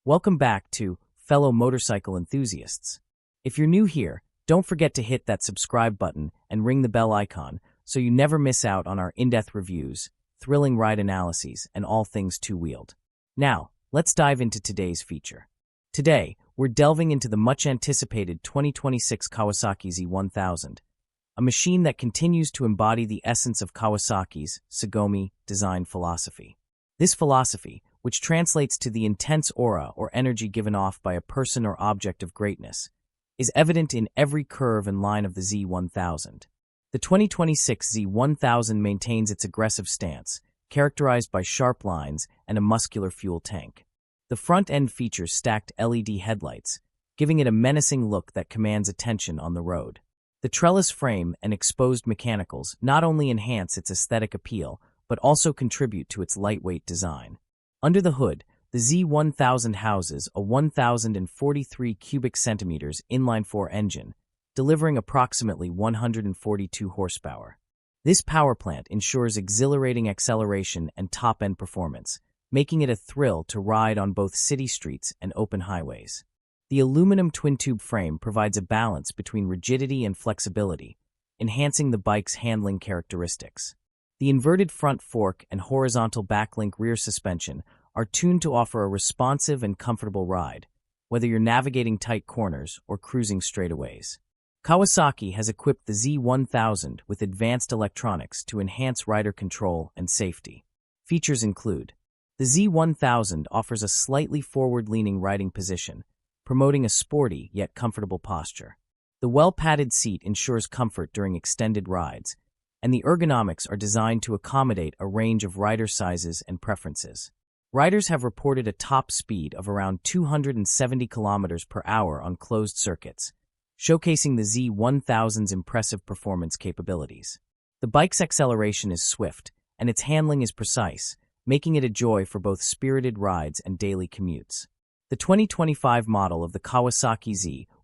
Welcome back to fellow motorcycle enthusiasts. If you're new here, don't forget to hit that subscribe button and ring the bell icon so you never miss out on our in-depth reviews, thrilling ride analyses, and all things two-wheeled. Now, let's dive into today's feature. Today, we're delving into the much-anticipated 2026 Kawasaki Z1000, a machine that continues to embody the essence of Kawasaki's Sagome design philosophy. This philosophy, which translates to the intense aura or energy given off by a person or object of greatness, is evident in every curve and line of the Z1000. The 2026 Z1000 maintains its aggressive stance, characterized by sharp lines and a muscular fuel tank. The front end features stacked LED headlights, giving it a menacing look that commands attention on the road. The trellis frame and exposed mechanicals not only enhance its aesthetic appeal, but also contribute to its lightweight design. Under the hood, the Z1000 houses a 1,043 cubic centimeters inline-four engine, delivering approximately 142 horsepower. This power plant ensures exhilarating acceleration and top-end performance, making it a thrill to ride on both city streets and open highways. The aluminum twin-tube frame provides a balance between rigidity and flexibility, enhancing the bike's handling characteristics. The inverted front fork and horizontal backlink rear suspension are tuned to offer a responsive and comfortable ride, whether you're navigating tight corners or cruising straightaways. Kawasaki has equipped the Z1000 with advanced electronics to enhance rider control and safety. Features include: the Z1000 offers a slightly forward-leaning riding position, promoting a sporty yet comfortable posture. The well-padded seat ensures comfort during extended rides, and the ergonomics are designed to accommodate a range of rider sizes and preferences. Riders have reported a top speed of around 270 km per hour on closed circuits, showcasing the Z1000's impressive performance capabilities. The bike's acceleration is swift, and its handling is precise, making it a joy for both spirited rides and daily commutes. The 2025 model of the Kawasaki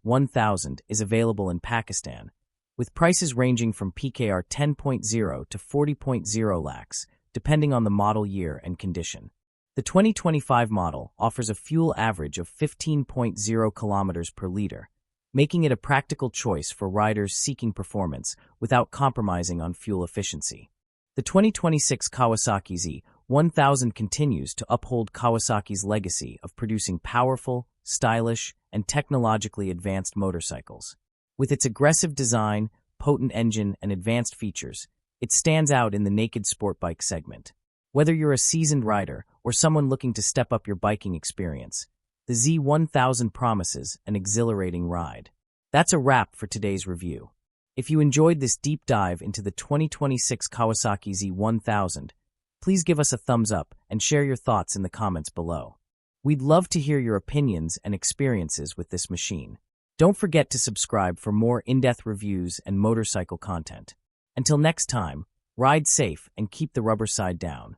Z1000 is available in Pakistan, with prices ranging from PKR 10.0 to 40.0 lakhs, depending on the model year and condition. The 2025 model offers a fuel average of 15.0 kilometers per liter, making it a practical choice for riders seeking performance without compromising on fuel efficiency. The 2026 Kawasaki Z1000 continues to uphold Kawasaki's legacy of producing powerful, stylish, and technologically advanced motorcycles. With its aggressive design, potent engine, and advanced features, it stands out in the naked sportbike segment. Whether you're a seasoned rider or someone looking to step up your biking experience, the Z1000 promises an exhilarating ride. That's a wrap for today's review. If you enjoyed this deep dive into the 2026 Kawasaki Z1000, please give us a thumbs up and share your thoughts in the comments below. We'd love to hear your opinions and experiences with this machine. Don't forget to subscribe for more in-depth reviews and motorcycle content. Until next time, ride safe and keep the rubber side down.